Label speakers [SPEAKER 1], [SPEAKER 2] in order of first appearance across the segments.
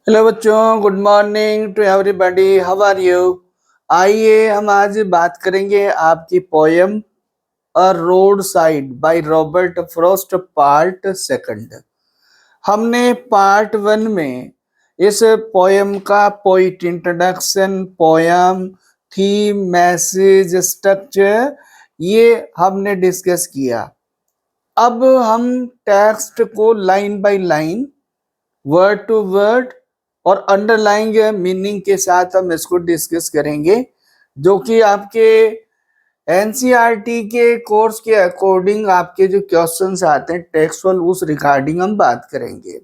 [SPEAKER 1] Hello बच्चों, good morning to everybody. How are you? आइए हम आज बात करेंगे आपकी poem a roadside by Robert Frost part second. हमने पार्ट वन में इस पोयम का poet introduction, poem, theme, message, structure ये हमने डिस्कस किया। अब हम टेक्स्ट को line by line, word to word और अंडरलाइंग मीनिंग के साथ हम इसको डिस्कस करेंगे, जो कि आपके एनसीईआरटी के कोर्स के अकॉर्डिंग आपके जो क्वेश्चंस आते हैं टेक्सुअल, उस रिगार्डिंग हम बात करेंगे।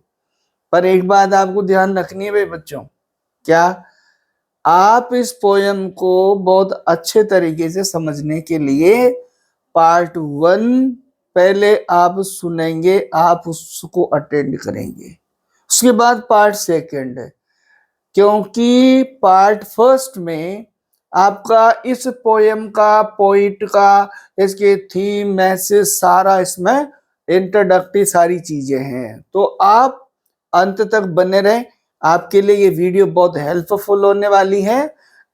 [SPEAKER 1] पर एक बात आपको ध्यान रखनी है भाई बच्चों, क्या आप इस पोयम को बहुत अच्छे तरीके से समझने के लिए पार्ट वन पहले आप सुनेंगे, आप उसको अटेंड करेंगे। उसके बाद पार्ट सेकंड है, क्योंकि पार्ट फर्स्ट में आपका इस पोयम का, पोइट का, इसके थीम, मैसेज सारा इसमें इंट्रोडक्टरी सारी चीजें हैं। तो आप अंत तक बने रहें, आपके लिए ये वीडियो बहुत हेल्पफुल होने वाली है।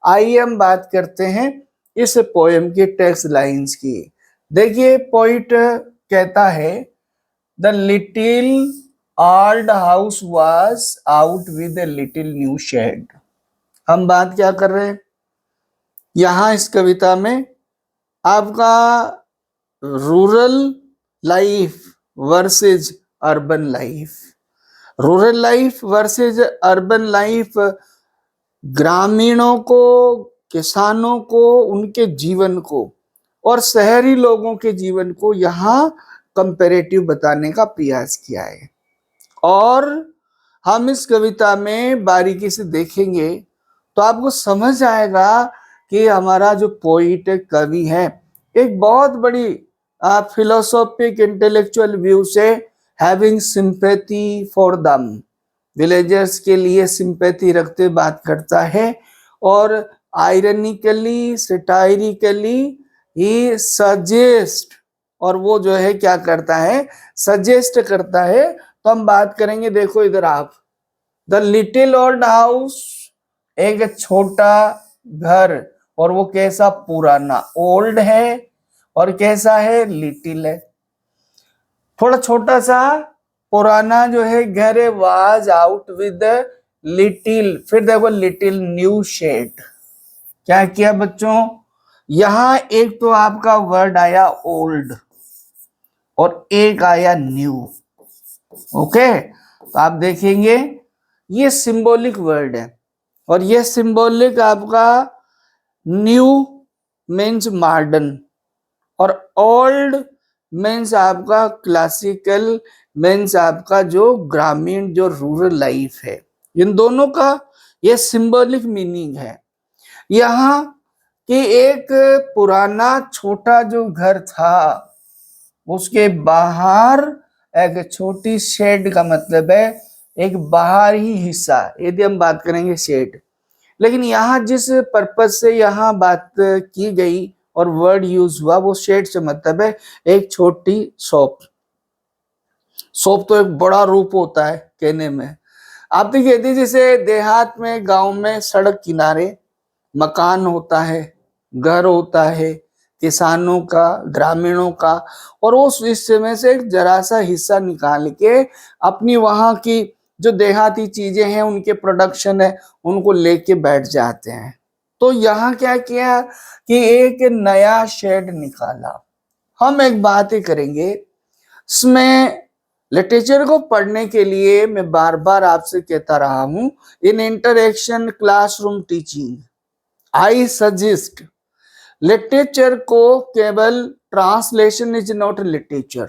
[SPEAKER 1] आइए हम बात करते हैं इस पोयम की टेक्स्ट लाइंस की। देखिए, पोइट कहता है the little old house was out with a little new shed। हम बात क्या कर रहे हैं यहां इस कविता में? आपका rural life versus urban life. Rural life versus urban life, ग्रामीणों को, किसानों को, उनके जीवन को और शहरी लोगों के जीवन को यहाँ कंपैरेटिव बताने का प्रयास किया है। और हम इस कविता में बारीकी से देखेंगे तो आपको समझ आएगा कि हमारा जो पोइट कवि है एक बहुत बड़ी फिलोसॉफिक इंटेलेक्चुअल व्यू से having sympathy for them, villagers के लिए सिंपैथी रखते बात करता है। और आयरनिकली, सटायरिकली ही सजेस्ट, और वो जो है क्या करता है, सजेस्ट करता है। तो हम बात करेंगे, देखो इधर आप, द लिटिल ओल्ड हाउस, एक छोटा घर, और वो कैसा? पुराना, ओल्ड है, और कैसा है? लिटिल है, थोड़ा छोटा सा पुराना जो है घर है। वाज आउट विद लिटिल, फिर देखो लिटिल न्यू शेड। क्या किया बच्चों? यहां एक तो आपका वर्ड आया ओल्ड और एक आया न्यू। ओके, तो आप देखेंगे ये सिंबॉलिक वर्ड है, और ये सिंबॉलिक आपका न्यू मीन्स मॉडर्न, और ओल्ड मीन्स आपका क्लासिकल, मीन्स आपका जो ग्रामीण, जो रूरल लाइफ है। इन दोनों का ये सिंबॉलिक मीनिंग है। यहाँ कि एक पुराना छोटा जो घर था, उसके बाहर एक छोटी शेड, का मतलब है एक बाहर ही हिस्सा, यदि हम बात करेंगे शेड। लेकिन यहाँ जिस पर्पज से यहाँ बात की गई और वर्ड यूज हुआ, वो शेड से मतलब है एक छोटी शॉप। शॉप तो एक बड़ा रूप होता है कहने में। आप देखिए, यदि जैसे देहात में, गांव में सड़क किनारे मकान होता है, घर होता है किसानों का, ग्रामीणों का, और उस हिस्से में से एक जरा सा हिस्सा निकाल के अपनी वहां की जो देहाती चीजें हैं, उनके प्रोडक्शन है, उनको लेके बैठ जाते हैं। तो यहाँ क्या किया कि एक नया शेड निकाला। हम एक बात ही करेंगे इसमें, लिटरेचर को पढ़ने के लिए मैं बार बार आपसे कहता रहा हूं, in interaction classroom teaching I suggest, literature को केवल translation is not literature,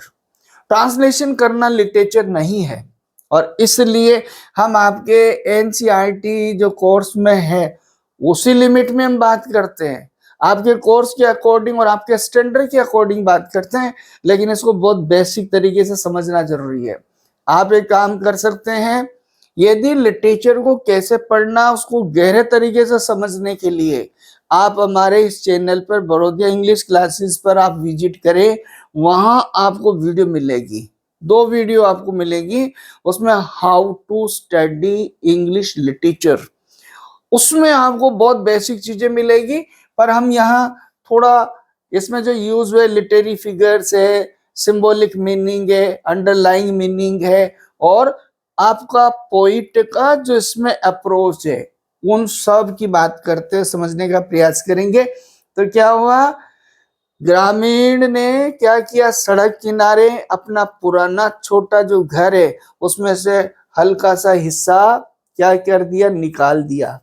[SPEAKER 1] translation करना लिटरेचर नहीं है। और इसलिए हम आपके एनसीईआरटी जो कोर्स में है उसी लिमिट में हम बात करते हैं, आपके कोर्स के अकॉर्डिंग और आपके स्टैंडर्ड के अकॉर्डिंग बात करते हैं। लेकिन इसको बहुत बेसिक तरीके से समझना जरूरी है। आप एक काम कर सकते हैं, यदि लिटरेचर को कैसे पढ़ना उसको गहरे तरीके से समझने के लिए आप हमारे इस चैनल पर बड़ौदिया इंग्लिश क्लासेस पर आप विजिट करें, वहां आपको वीडियो मिलेगी 2 वीडियो आपको मिलेगी, उसमें how to study English literature, उसमें आपको बहुत बेसिक चीजें मिलेगी। पर हम यहाँ थोड़ा इसमें जो यूज हुए लिटरेरी फिगर्स है, सिंबॉलिक मीनिंग है, अंडरलाइंग मीनिंग है, और आपका पोइट का जो इसमें अप्रोच है, उन सब की बात करते समझने का प्रयास करेंगे। तो क्या हुआ, ग्रामीण ने क्या किया, सड़क किनारे अपना पुराना छोटा जो घर है उसमें से हल्का सा हिस्सा क्या कर दिया, निकाल दिया।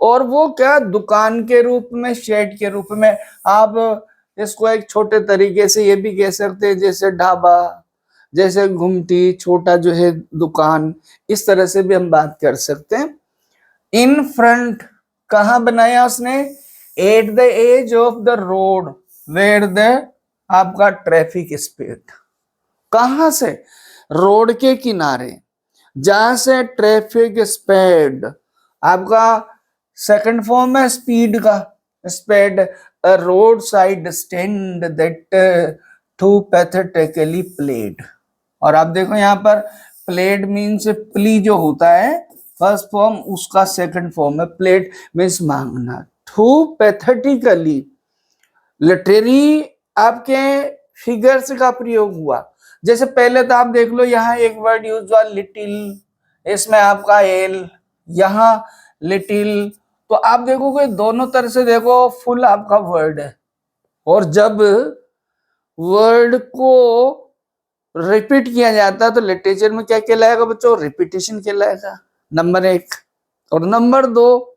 [SPEAKER 1] और वो क्या, दुकान के रूप में, शेड के रूप में, आप इसको एक छोटे तरीके से ये भी कह सकते हैं, जैसे ढाबा, जैसे घुमटी, छोटा जो है दुकान, इस तरह से भी हम बात कर सकते हैं। इन फ्रंट कहाँ बनाया उसने, at the edge of the road where the आपका ट्रैफिक स्पीड, कहां से, रोड के किनारे जहां से ट्रैफिक स्पीड, आपका सेकंड फॉर्म है स्पीड का, speed, a roadside stand that too pathetically pled. और आप देखो यहाँ पर प्लेड मीन्स प्ली जो होता है फर्स्ट फॉर्म, उसका सेकंड फॉर्म है प्लेड मीन्स मांगना। टू पैथेटिकली, लिटरेरी आपके फिगर्स का प्रयोग हुआ। जैसे पहले तो आप देख लो, यहाँ एक वर्ड यूज हुआ लिटिल, इसमें आपका एल, यहाँ लिटिल, तो आप देखोगे दोनों तरह से देखो फुल आपका वर्ड है। और जब वर्ड को रिपीट किया जाता है तो लिटरेचर में क्या कहलाएगा बच्चों, रिपीटेशन कहलाएगा, नंबर 1। और नंबर 2,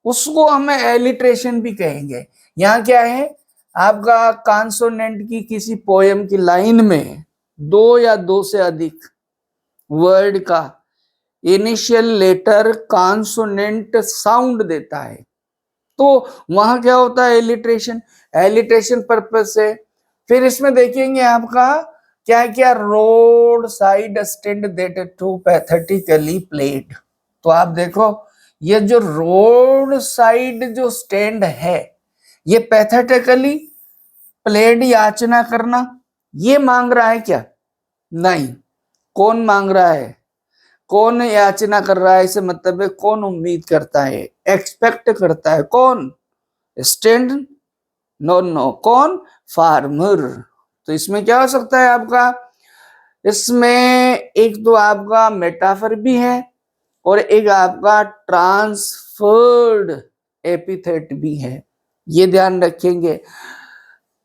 [SPEAKER 1] उसको हमें एलिट्रेशन भी कहेंगे। यहाँ क्या है, आपका कॉन्सोनेंट की किसी पोयम की लाइन में 2 या 2 से अधिक वर्ड का इनिशियल लेटर कॉन्सोनेंट साउंड देता है, तो वहां क्या होता है, एलिट्रेशन, एलिट्रेशन पर्पज से। फिर इसमें देखेंगे आपका क्या क्या, roadside stand that too pathetically pled. तो आप देखो ये जो रोड साइड जो स्टैंड है, ये पैथेटिकली प्लेड, याचना करना, ये मांग रहा है क्या, नहीं। कौन मांग रहा है, कौन याचना कर रहा है, इसे मतलब है कौन उम्मीद करता है, एक्सपेक्ट करता है, कौन, स्टैंड, नो नो, कौन, फार्मर। तो इसमें क्या हो सकता है आपका, इसमें एक तो आपका मेटाफर भी है और एक आपका ट्रांसफर्ड एपिथेट भी है, ये ध्यान रखेंगे।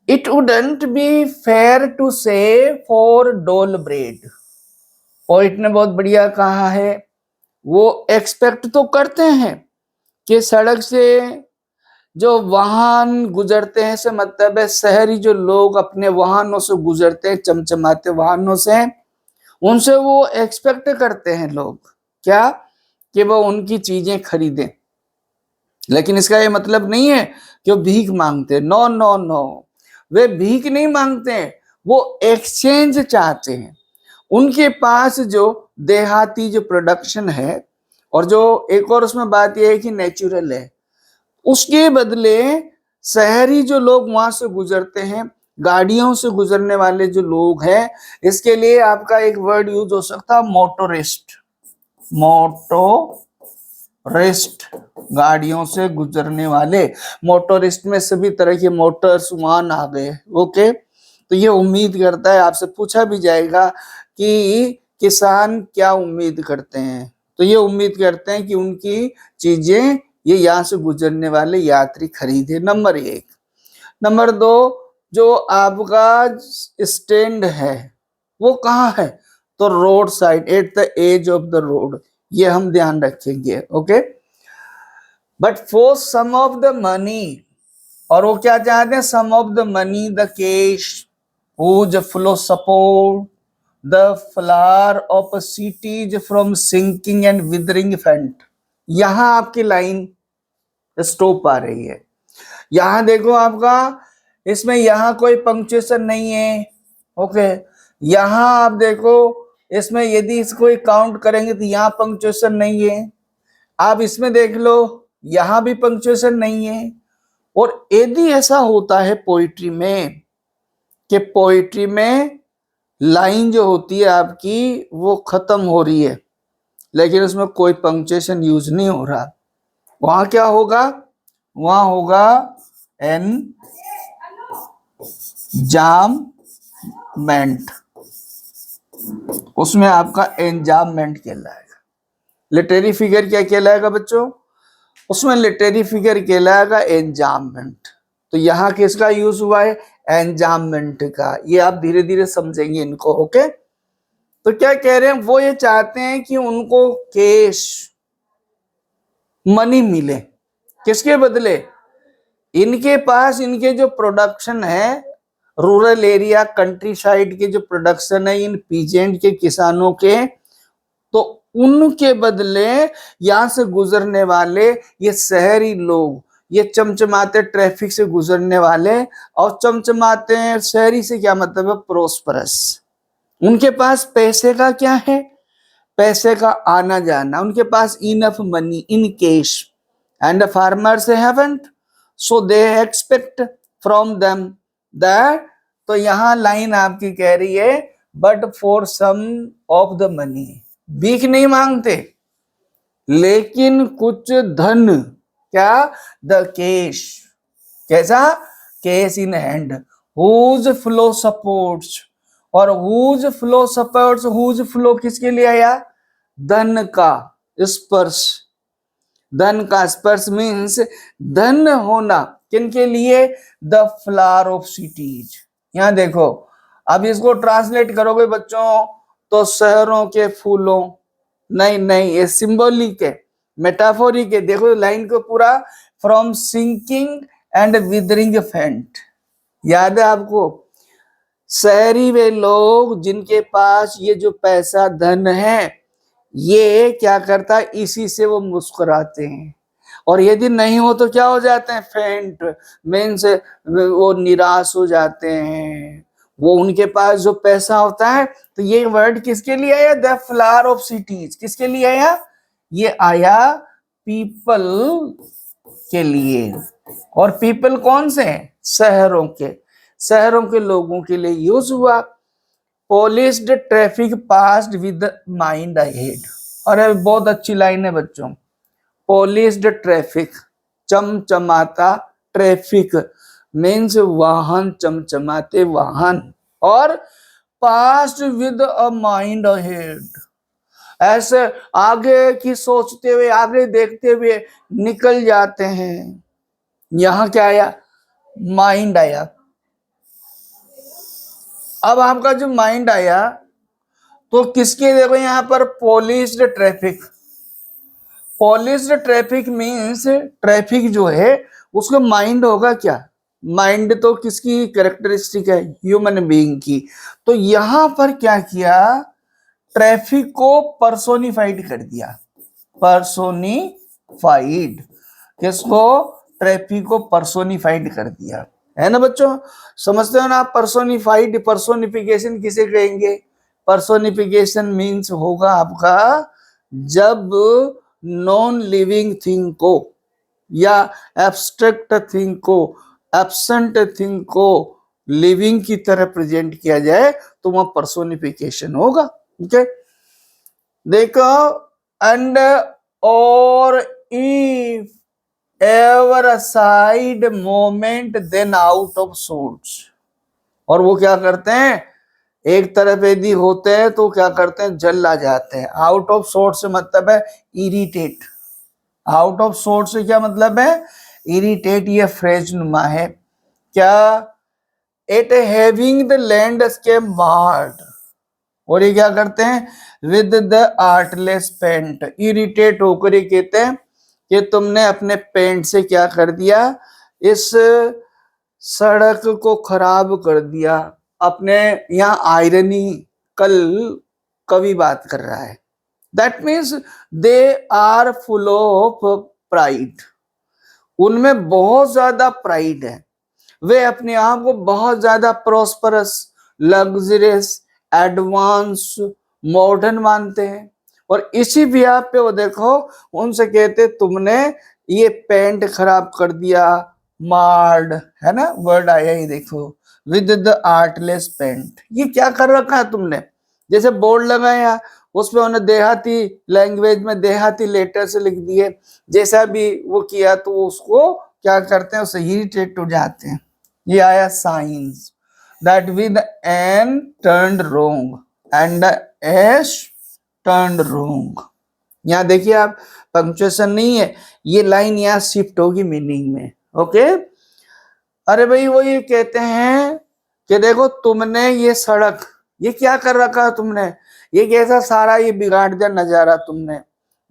[SPEAKER 1] It wouldn't be fair to say for dole bread, poet ने बहुत बढ़िया कहा है, वो एक्सपेक्ट तो करते हैं कि सड़क से जो वाहन गुजरते हैं, से मतलब है शहरी जो लोग अपने वाहनों से गुजरते हैं, चमचमाते वाहनों से, उनसे वो एक्सपेक्ट करते हैं लोग क्या, कि वो उनकी चीजें खरीदें। लेकिन इसका ये मतलब नहीं है कि वो भीख मांगते, नो नो नो, वे भीख नहीं मांगते हैं, वो एक्सचेंज चाहते हैं। उनके पास जो देहाती जो प्रोडक्शन है, और जो एक और उसमें बात यह है कि नेचुरल है, उसके बदले शहरी जो लोग वहां से गुजरते हैं, गाड़ियों से गुजरने वाले जो लोग हैं, इसके लिए आपका एक वर्ड यूज हो सकता है मोटोरिस्ट, मोटोरिस्ट, गाड़ियों से गुजरने वाले, मोटोरिस्ट में सभी तरह के मोटर्स वाहन आ गए। ओके, तो ये उम्मीद करता है, आपसे पूछा भी जाएगा कि किसान क्या उम्मीद करते हैं, तो ये उम्मीद करते हैं कि उनकी चीजें ये यहाँ से गुजरने वाले यात्री खरीदे, नंबर 1। नंबर 2, जो आपका स्टैंड है वो कहाँ है, तो road side, at the edge of the road, ये हम ध्यान रखेंगे। Okay, but for some of the money, और वो क्या चाहते हैं, some of the money, the cash whose flow support the flower of cities from sinking and withering faint। यहां आपकी लाइन स्टॉप आ रही है, यहां देखो आपका, इसमें यहां कोई पंक्चुएशन नहीं है। ओके, यहां आप देखो, इसमें यदि इसको काउंट करेंगे तो यहां पंक्चुएशन नहीं है। आप इसमें देख लो, यहां भी पंक्चुएशन नहीं है। और यदि ऐसा होता है पोइट्री में, कि पोइट्री में लाइन जो होती है आपकी वो खत्म हो रही है, लेकिन उसमें कोई पंक्चुएशन यूज नहीं हो रहा, वहां क्या होगा, वहां होगा एन जाममेंट, उसमें आपका एंजाममेंट कहलाएगा। लिटरेरी फिगर क्या कहलाएगा बच्चों, उसमें लिटरेरी फिगर कहलाएगा एंजाममेंट। तो यहाँ किसका यूज हुआ है, एंजाममेंट का। ये आप धीरे धीरे समझेंगे इनको, ओके। तो क्या कह रहे हैं, वो ये चाहते हैं कि उनको कैश मनी मिले, किसके बदले, इनके पास इनके जो प्रोडक्शन है, रूरल एरिया कंट्री साइड के जो प्रोडक्शन है इन पीजेंट के किसानों के, तो उनके बदले यहां से गुजरने वाले ये शहरी लोग, ये चमचमाते ट्रैफिक से गुजरने वाले, और चमचमाते हैं शहरी से क्या मतलब है, प्रोस्परस, उनके पास पैसे का क्या है, पैसे का आना जाना, उनके पास enough money in cash, and the farmers haven't, so they expect from them that. तो यहां लाइन आपकी कह रही है but for some of the money, भीख नहीं मांगते लेकिन कुछ धन, क्या, द कैश, कैसा, cash in hand, whose flow supports, और whose flow supports, whose flow किसके लिए आया, धन का स्पर्श, धन का स्पर्श मीन्स धन होना, किनके लिए, द फ्लावर ऑफ सिटीज। यहां देखो, अब इसको ट्रांसलेट करोगे बच्चों तो शहरों के फूलों, नहीं नहीं, ये सिंबॉलिक है, मेटाफोरिक है। देखो लाइन को पूरा, फ्रॉम सिंकिंग एंड विदरिंग फेंट, याद है आपको, शहरी वे लोग जिनके पास ये जो पैसा धन है, ये क्या करता है, इसी से वो मुस्कुराते हैं, और यदि नहीं हो तो क्या हो जाते हैं, फेंट मीन्स वो निराश हो जाते हैं। वो उनके पास जो पैसा होता है, तो ये वर्ड किसके लिए आया, द फ्लावर ऑफ सिटीज, किसके लिए आया, ये आया पीपल के लिए, और पीपल कौन से हैं, शहरों के, शहरों के लोगों के लिए यूज हुआ। Polished traffic passed with mind ahead, और बहुत अच्छी लाइन है बच्चों, पॉलिश्ड ट्रैफिक, चमचमाता ट्रैफिक मीन्स वाहन, चमचमाते वाहन, और passed with a mind ahead, ऐसे आगे की सोचते हुए, आगे देखते हुए निकल जाते हैं। यहां क्या आया, माइंड आया। अब आपका जो माइंड आया तो किसके, देखो यहां पर polished traffic, polished traffic means traffic जो है उसका माइंड होगा क्या, माइंड तो किसकी कैरेक्टरिस्टिक है, ह्यूमन बीइंग की। तो यहां पर क्या किया, ट्रैफिक को पर्सोनिफाइड कर दिया, पर्सोनिफाइड, किसको, ट्रैफिक को पर्सोनिफाइड कर दिया, है ना बच्चों, समझते हो ना आप, पर्सोनिफाइड, पर्सोनिफिकेशन किसे कहेंगे, पर्सोनिफिकेशन मीन्स होगा आपका जब नॉन लिविंग थिंग को या एब्स्ट्रैक्ट थिंग को, एब्सेंट थिंग को लिविंग की तरह प्रेजेंट किया जाए तो वह पर्सोनिफिकेशन होगा, ओके। देखो, एंड और if ever aside moment then out of sorts, और वो क्या करते हैं, एक तरफ यदि होते हैं तो क्या करते हैं, जल आ जाते हैं। आउट ऑफ सोर्ट से मतलब है इरिटेट, आउट ऑफ सोर्ट से क्या मतलब है, इरिटेट, ये फ्रेज नुमा है क्या, at having the landscape marred, और ये क्या करते हैं, with the artless paint, irritate होकर ये कहते हैं कि तुमने अपने पेंट से क्या कर दिया, इस सड़क को खराब कर दिया। अपने यहाँ आयरनी, कल कवि बात कर रहा है, that means they are full of pride, उनमें बहुत ज्यादा प्राइड है, वे अपने आप को बहुत ज्यादा प्रोस्परस, लग्जरियस, एडवांस, मॉडर्न मानते हैं, और इसी बिहार पे वो देखो उनसे कहते तुमने ये पेंट खराब कर दिया, मार्ड, है ना वर्ड आया ही देखो, विद द आर्टलेस पेंट। ये क्या कर रखा है तुमने, जैसे बोर्ड लगाया उसमें उन्हें देहाती लैंग्वेज में देहाती लेटर से लिख दिए, जैसा भी वो किया तो उसको क्या करते हैं, उससे इरिटेट हो जाते हैं। ये आया science that with an turned wrong and ash turned wrong. यहाँ देखिए आप, पंक्चुएशन नहीं है, ये लाइन यहाँ शिफ्ट होगी मीनिंग में। ओके, अरे भाई वो ये कहते हैं कि देखो तुमने ये सड़क, ये क्या कर रखा है तुमने, ये कैसा सारा ये बिगाड़ दिया नजारा तुमने।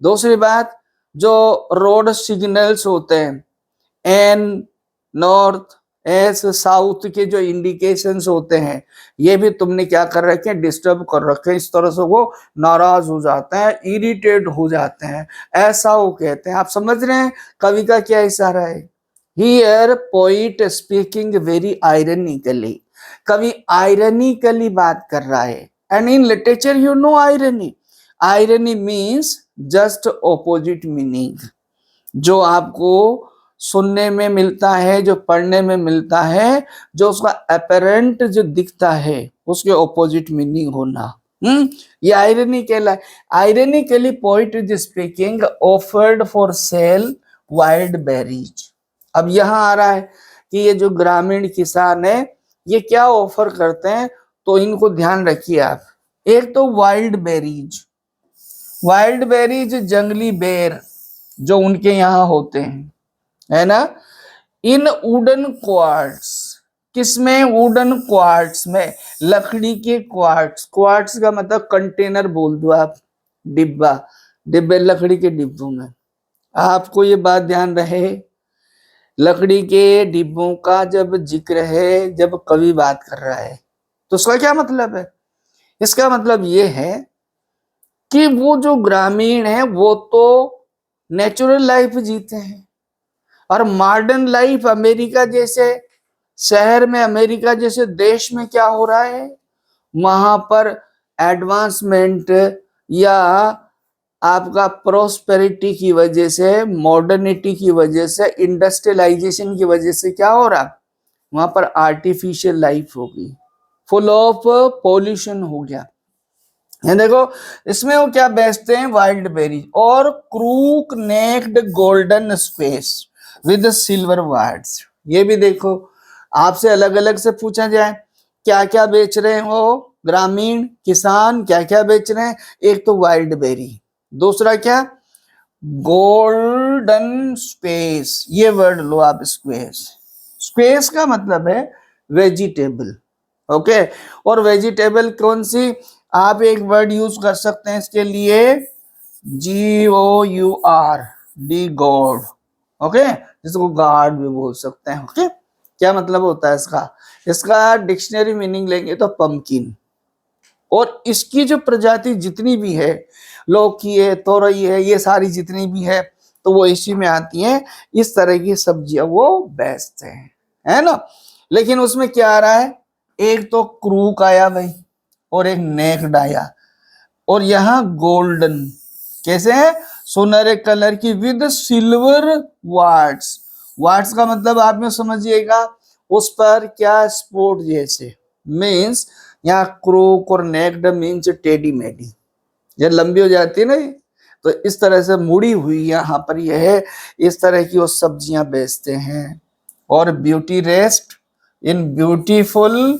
[SPEAKER 1] दूसरी बात, जो रोड सिग्नल्स होते हैं, एन नॉर्थ, एस साउथ के जो इंडिकेशंस होते हैं, ये भी तुमने क्या कर रखे हैं, डिस्टर्ब कर रखे हैं। इस तरह से वो नाराज हो जाते हैं, इरिटेट हो जाते हैं, ऐसा वो कहते हैं। आप समझ रहे हैं कवि का क्या इशारा है। Here poet speaking very ironically, कवि आयरनिकली बात कर रहा है। And in literature you know irony, irony means just opposite meaning. जो आपको सुनने में मिलता है, जो पढ़ने में मिलता है, जो उसका अपेरेंट जो दिखता है, उसके ऑपोजिट मीनिंग होना, ये आयरनी कहलाए। Ironically poet is speaking offered for sale wild berries. अब यहाँ आ रहा है कि ये जो ग्रामीण किसान है ये क्या ऑफर करते हैं, तो इनको ध्यान रखिए आप। एक तो वाइल्ड बेरीज, वाइल्ड बेरीज जंगली बेर जो उनके यहाँ होते हैं, है ना। इन वुडन क्वार्ट्स, किसमें, वुडन क्वार्ट्स में, लकड़ी के क्वार्ट्स। क्वार्ट्स का मतलब कंटेनर बोल दो आप, डिब्बा, डिब्बे लकड़ी के डिब्बों में। आपको ये बात ध्यान रहे, लकड़ी के डिब्बों का जब जिक्र है, जब कवि बात कर रहा है, तो उसका क्या मतलब है, इसका मतलब ये है कि वो जो ग्रामीण है वो तो नेचुरल लाइफ जीते हैं, और मॉडर्न लाइफ अमेरिका जैसे शहर में, अमेरिका जैसे देश में क्या हो रहा है, वहां पर एडवांसमेंट या आपका प्रोस्पेरिटी की वजह से, मॉडर्निटी की वजह से, इंडस्ट्रियलाइजेशन की वजह से क्या हो रहा, वहां पर आर्टिफिशियल लाइफ हो गई, फुल ऑफ पॉल्यूशन हो गया। ये देखो इसमें वो क्या बेचते हैं, वाइल्ड बेरीज और crook necked golden squash with silver warts. ये भी देखो, आपसे अलग अलग से पूछा जाए क्या क्या बेच रहे हो ग्रामीण किसान, क्या क्या बेच रहे हैं। एक तो वाइल्ड बेरी, दूसरा क्या, गोल्डन स्पेस। ये वर्ड लो आप, स्क्वेस, स्पेस का मतलब है वेजिटेबल। ओके, और वेजिटेबल कौन सी, आप एक वर्ड यूज कर सकते हैं इसके लिए, GOUR, डी गॉड। ओके, जिसको गार्ड भी बोल सकते हैं। ओके, क्या मतलब होता है इसका, इसका डिक्शनरी मीनिंग लेंगे तो पंपकिन। और इसकी जो प्रजाति जितनी भी है, लौकी है, तोरई है, ये सारी जितनी भी है, तो वो इसी में आती हैं। इस तरह की सब्जियां वो बेचते हैं, है ना। लेकिन उसमें क्या आ रहा है, एक तो क्रूक आया भाई, और एक नेक्ड आया, और यहाँ गोल्डन कैसे है, सुनहरे कलर की विद सिल्वर वार्ड्स। वार्ड्स का मतलब आप में समझिएगा, उस पर क्या स्पोर्ट जैसे, मीन्स यहाँ क्रोक और नेक्ड मीन्स टेडी मेडी, जब लंबी हो जाती है ना, तो इस तरह से मुड़ी हुई यहाँ पर यह है, इस तरह की वो सब्जियां बेचते हैं। और ब्यूटी रेस्ट इन ब्यूटीफुल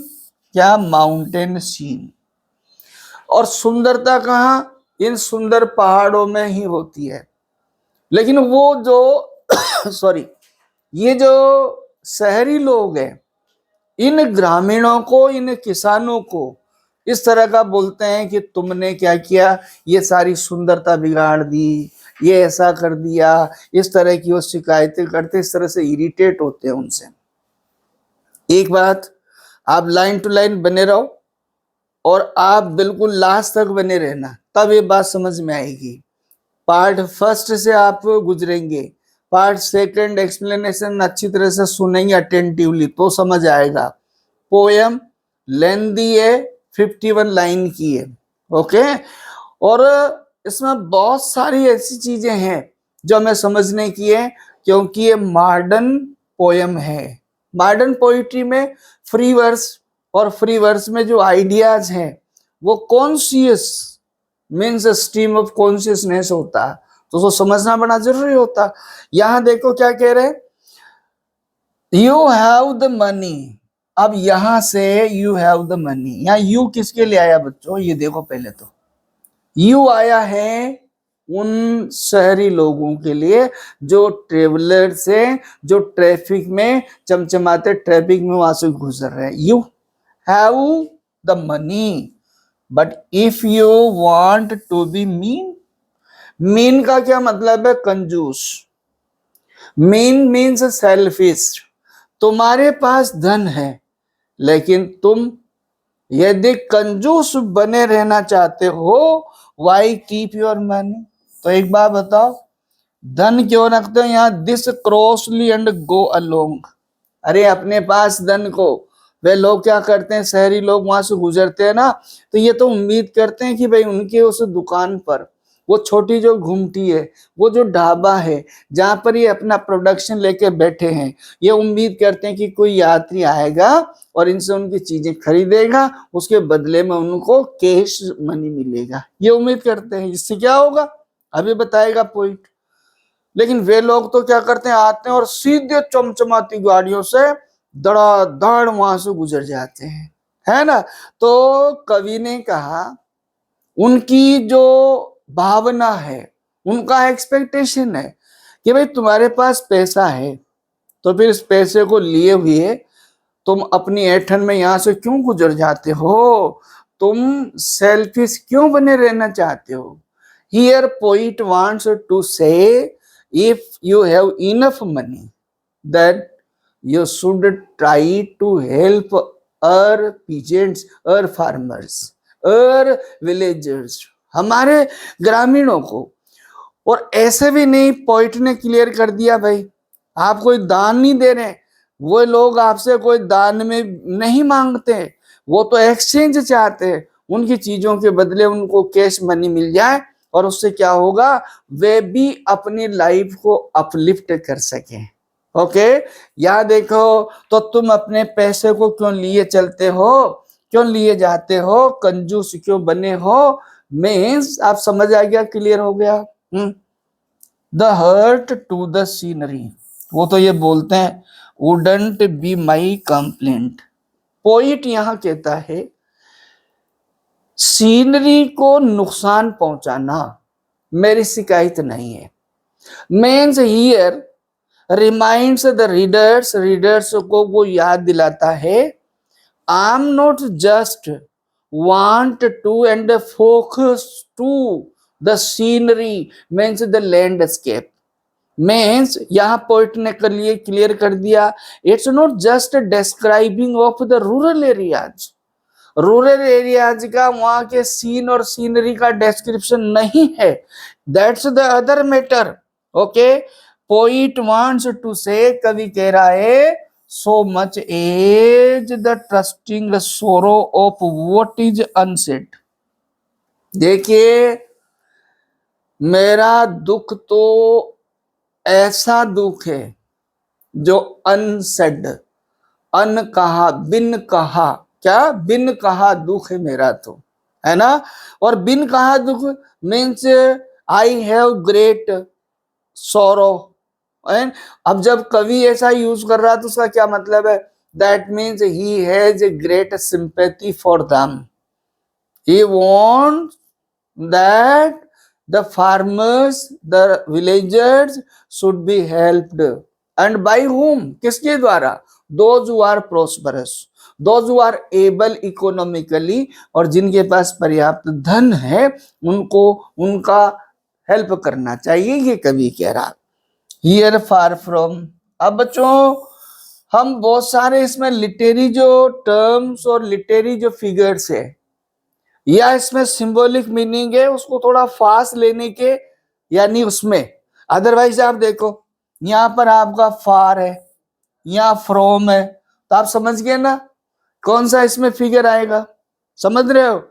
[SPEAKER 1] क्या, माउंटेन सीन। और सुंदरता कहाँ, इन सुंदर पहाड़ों में ही होती है। लेकिन वो जो सॉरी, ये जो शहरी लोग हैं, इन ग्रामीणों को, इन किसानों को इस तरह का बोलते हैं कि तुमने क्या किया, ये सारी सुंदरता बिगाड़ दी, ये ऐसा कर दिया, इस तरह की वो शिकायतें करते, इस तरह से इरिटेट होते हैं उनसे। एक बात, आप लाइन टू लाइन बने रहो और आप बिल्कुल लास्ट तक बने रहना, तब ये बात समझ में आएगी। पार्ट फर्स्ट से आप गुजरेंगे, पार्ट सेकंड एक्सप्लेनेशन अच्छी तरह से सुनेंगे अटेंटिवली तो समझ आएगा। पोयम लेंदी है, 51 लाइन की है। ओके, और इसमें बहुत सारी ऐसी चीजें हैं जो हमें समझने की है, क्योंकि ये मॉडर्न पोयम है। मॉडर्न पोइट्री में फ्री वर्स और फ्री वर्स में जो आइडियाज हैं वो conscious means stream of consciousness होता है, तो उसको समझना बड़ा जरूरी होता। यहां देखो क्या कह रहे हैं, यू हैव द मनी। अब यहां से यू हैव द मनी, यहां यू किसके लिए आया बच्चों, ये देखो पहले तो यू आया है उन शहरी लोगों के लिए जो ट्रेवलर से, जो ट्रैफिक में चमचमाते ट्रैफिक में वहां से गुजर रहे हैं। You have the money, but if you want to be mean, mean का क्या मतलब है, कंजूस। Mean means selfish. तुम्हारे पास धन है लेकिन तुम यदि कंजूस बने रहना चाहते हो, वाई कीप योर मनी। तो एक बात बताओ, धन क्यों रखते हो यहाँ, दिस क्रॉसली एंड गो अलोंग। अरे अपने पास धन को वे लोग क्या करते हैं, शहरी लोग वहां से गुजरते हैं ना, तो ये तो उम्मीद करते हैं कि भाई उनके उस दुकान पर, वो छोटी जो घुमटी है, वो जो ढाबा है जहां पर ये अपना प्रोडक्शन लेके बैठे हैं, ये उम्मीद करते हैं कि कोई यात्री आएगा और इनसे उनकी चीजें खरीदेगा, उसके बदले में उनको कैश मनी मिलेगा, ये उम्मीद करते हैं। इससे क्या होगा अभी बताएगा पॉइंट। लेकिन वे लोग तो क्या करते हैं, आते हैं और सीधे चमचमाती गाड़ियों से धड़ाधड़ वहां से गुजर जाते हैं, है ना। तो कवि ने कहा उनकी जो भावना है, उनका एक्सपेक्टेशन है कि भाई तुम्हारे पास पैसा है तो फिर इस पैसे को लिए हुए तुम अपनी ऐठन में यहां से क्यों गुजर जाते हो, तुम सेल्फिश क्यों बने रहना चाहते हो। हियर पोइट वांट्स टू से if you have enough money that you should try to help our peasants, our farmers, our villagers, हमारे ग्रामीणों को। और ऐसे भी नहीं, पॉइंट ने क्लियर कर दिया भाई आप कोई दान नहीं दे रहे, वो लोग आपसे कोई दान में नहीं मांगते, वो तो एक्सचेंज चाहते हैं, उनकी चीजों के बदले उनको कैश मनी मिल जाए और उससे क्या होगा, वे भी अपनी लाइफ को अपलिफ्ट कर सके। ओके, यहां देखो, तो तुम अपने पैसे को क्यों लिए चलते हो, क्यों लिए जाते हो, कंजूस क्यों बने हो। मीन्स आप समझ आ गया, क्लियर हो गया। The hurt to the scenery, वो तो ये बोलते हैं wouldn't be my complaint. Poet यहां कहता है सीनरी को नुकसान पहुंचाना मेरी शिकायत नहीं है। Means here reminds the readers, readers को वो याद दिलाता है I am not just want to and focus to the scenery means the landscape. Means यहां पोइट ने कर लिए क्लियर कर दिया, it's not just describing of the rural areas, rural areas का वहां के सीन और सीनरी का डिस्क्रिप्शन नहीं है, that's the other matter. Okay, poet wants to say, कवि कह रहा है so much as the trusting sorrow of what is unsaid. देखिए मेरा दुख तो ऐसा दुख है जो अनसेड, अन कहा, बिन कहा, क्या बिन कहा दुख है मेरा तो, है ना। और बिन कहा दुख मीन्स आई हैव ग्रेट सोरो। एंड अब जब कवि ऐसा यूज कर रहा है तो उसका क्या मतलब है, that means he has a great sympathy for them, he wants that the farmers, the villagers should be helped, and by whom, किसके द्वारा, those who are prosperous, those who are able economically, और जिनके पास पर्याप्त धन है उनको उनका help करना चाहिए, ये कवि कह रहा। हियर फार फ्रॉम, अब बच्चों हम बहुत सारे इसमें लिटरेरी जो टर्म्स और लिटरेरी जो फिगर्स है या इसमें सिंबॉलिक मीनिंग है उसको थोड़ा फास्ट लेने के, यानी उसमें अदरवाइज आप देखो यहां पर आपका फार है, यहाँ फ्रॉम है, तो आप समझ गए ना कौन सा इसमें फिगर आएगा, समझ रहे हो,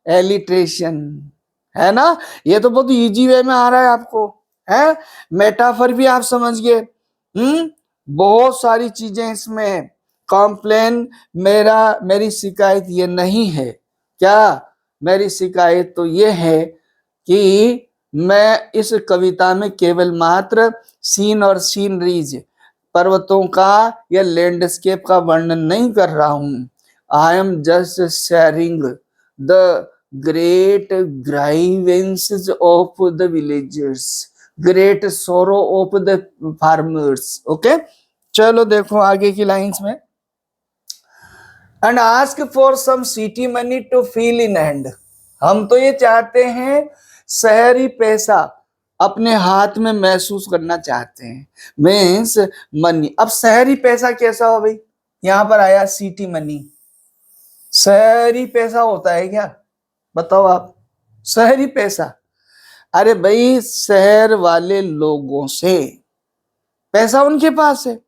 [SPEAKER 1] एलिट्रेशन, है ना। ये तो बहुत इजी वे में आ रहा है आपको, है मेटाफर भी आप समझ गए। बहुत सारी चीजें इसमें। कॉम्प्लेन मेरी शिकायत ये नहीं है। क्या मेरी शिकायत तो ये है कि मैं इस कविता में केवल मात्र सीन और सीनरीज, पर्वतों का या लैंडस्केप का वर्णन नहीं कर रहा हूं। I am just sharing the great grievances of the villagers, great sorrow of the farmers. Okay, चलो देखो आगे की लाइंस में। And ask for some city money to feel in hand. हम तो ये चाहते हैं शहरी पैसा अपने हाथ में महसूस करना चाहते हैं, मीन्स मनी। अब शहरी पैसा कैसा हो भाई, यहां पर आया सिटी मनी। शहरी पैसा होता है क्या, बताओ आप। शहरी पैसा, अरे भाई शहर वाले लोगों से पैसा उनके पास है।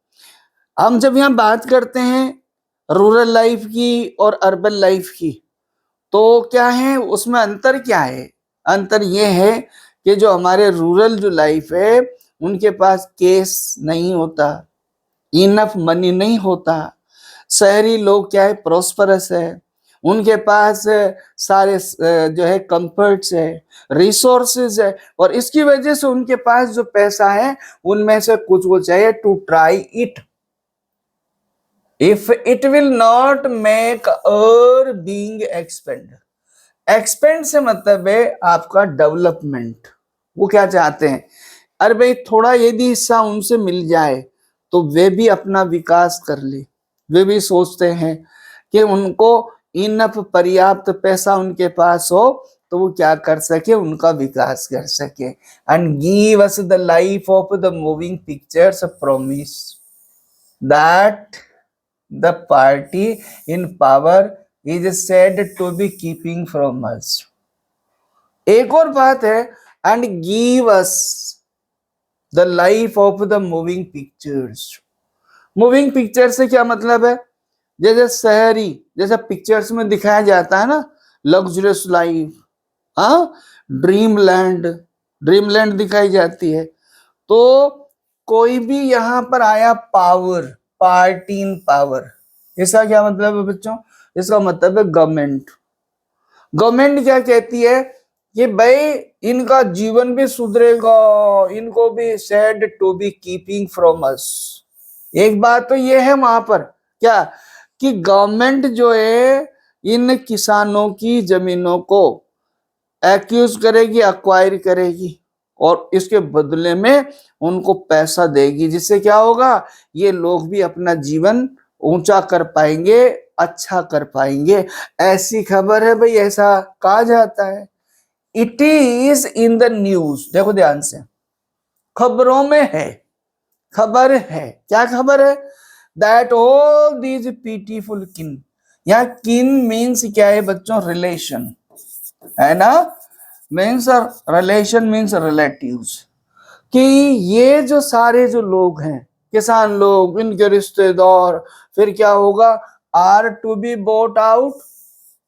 [SPEAKER 1] हम जब यहाँ बात करते हैं रूरल लाइफ की और अर्बन लाइफ की, तो क्या है उसमें अंतर क्या है? अंतर ये है कि जो हमारे रूरल जो लाइफ है उनके पास कैश नहीं होता, इनफ मनी नहीं होता। शहरी लोग क्या है, प्रोस्परस है, उनके पास सारे जो है कंफर्ट्स है, रिसोर्सेज है, और इसकी वजह से उनके पास जो पैसा है उनमें से कुछ वो चाहिए to try it. If it will not make और बीइंग एक्सपेंड, एक्सपेंड से मतलब है आपका डेवलपमेंट। वो क्या चाहते हैं, अरे भाई थोड़ा यदि हिस्सा उनसे मिल जाए तो वे भी अपना विकास कर ले। वे भी सोचते हैं कि उनको इनफ पर्याप्त पैसा उनके पास हो तो वो क्या कर सके, उनका विकास कर सके। And give us the life of the moving pictures promise that the party in power is said to be keeping from us। एक और बात है, and give us the life of the moving pictures। Moving picture से क्या मतलब है, जैसे शहरी जैसे पिक्चर्स में दिखाया जाता है ना, लग्जरियस लाइफ, हाँ, ड्रीम लैंड, ड्रीम लैंड दिखाई जाती है। तो कोई भी यहाँ पर आया पावर, पार्टी इन पावर, इसका क्या मतलब है बच्चों? इसका मतलब है गवर्नमेंट। गवर्नमेंट क्या कहती है कि भाई इनका जीवन भी सुधरेगा, इनको भी said to be keeping from us. एक बात तो ये है वहां पर क्या कि गवर्नमेंट जो है इन किसानों की जमीनों को एक्यूज करेगी, अक्वायर करेगी, और इसके बदले में उनको पैसा देगी, जिससे क्या होगा, ये लोग भी अपना जीवन ऊंचा कर पाएंगे, अच्छा कर पाएंगे। ऐसी खबर है भाई, ऐसा कहा जाता है। It is in the news, देखो ध्यान से, खबरों में है, खबर है, क्या खबर है, दैट ऑल दीज पीटीफुल किन। यहाँ किन मीन्स क्या है बच्चों, रिलेशन है ना, मीन्स रिलेशन मीन्स रिलेटिव्स, कि ये जो सारे जो लोग हैं किसान लोग, इनके रिश्तेदार, फिर क्या होगा, are to be bought out,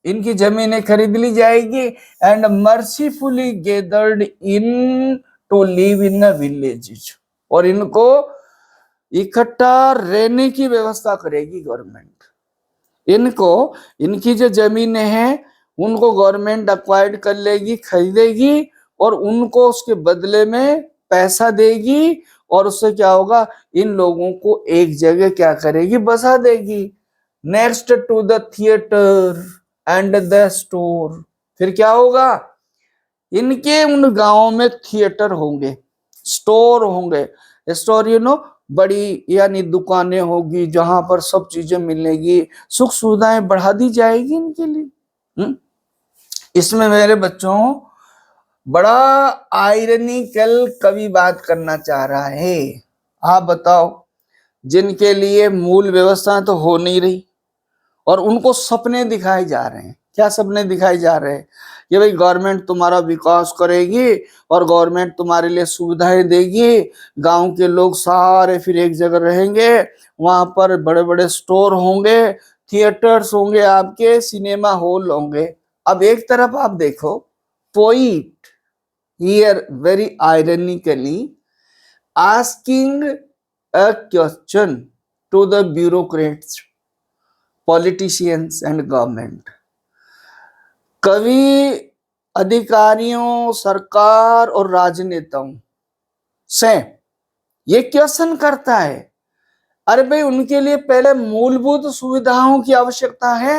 [SPEAKER 1] इनकी जमीनें खरीद ली जाएगी, and mercifully gathered in to live in villages, और इनको इकट्ठा रहने की व्यवस्था करेगी गवर्नमेंट। इनको, इनकी जो जमीनें हैं उनको गवर्नमेंट अक्वायर्ड कर लेगी, खरीदेगी, और उनको उसके बदले में पैसा देगी, और उससे क्या होगा, इन लोगों को एक जगह क्या करेगी, बसा देगी। Next to the theatre and the store, फिर क्या होगा, इनके उन गांवों में थिएटर होंगे, स्टोर होंगे। स्टोर यू नो, बड़ी यानी दुकानें होगी जहां पर सब चीजें मिलेगी, सुख सुविधाएं बढ़ा दी जाएगी इनके लिए। इसमें मेरे बच्चों बड़ा आयरनिकल कवि बात करना चाह रहा है। आप बताओ, जिनके लिए मूल व्यवस्था तो हो नहीं रही और उनको सपने दिखाए जा रहे हैं। क्या सपने दिखाए जा रहे हैं कि भाई गवर्नमेंट तुम्हारा विकास करेगी और गवर्नमेंट तुम्हारे लिए सुविधाएं देगी, गांव के लोग सारे फिर एक जगह रहेंगे, वहां पर बड़े बड़े स्टोर होंगे, थिएटर्स होंगे, आपके सिनेमा हॉल होंगे। अब एक तरफ आप देखो, poet here very ironically asking a question to the bureaucrats, politicians and government. कवि अधिकारियों, सरकार और राजनेताओं से ये क्वेश्चन करता है, अरे भाई उनके लिए पहले मूलभूत सुविधाओं की आवश्यकता है।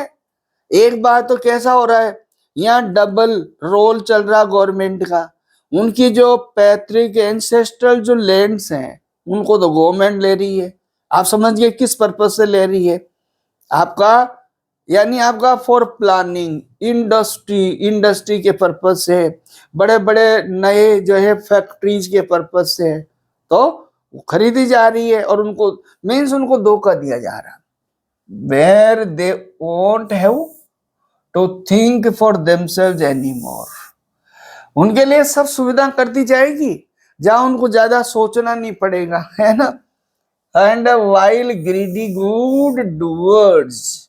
[SPEAKER 1] एक बार तो कैसा हो रहा है, यहाँ डबल रोल चल रहा गवर्नमेंट का। उनकी जो पैतृक एंसेस्ट्रल जो लैंड्स हैं उनको तो गवर्नमेंट ले रही है। आप समझिए किस पर्पज से ले रही है, आपका यानी आपका फॉर प्लानिंग, इंडस्ट्री के पर्पज से, बड़े बड़े नए जो है फैक्ट्रीज के पर्पज से तो वो खरीदी जा रही है और उनको मीन्स उनको धोखा दिया जा रहा, where they won't have to think for themselves anymore. उनके लिए सब सुविधा कर दी जाएगी जहां उनको ज्यादा सोचना नहीं पड़ेगा, है ना। And while greedy good doers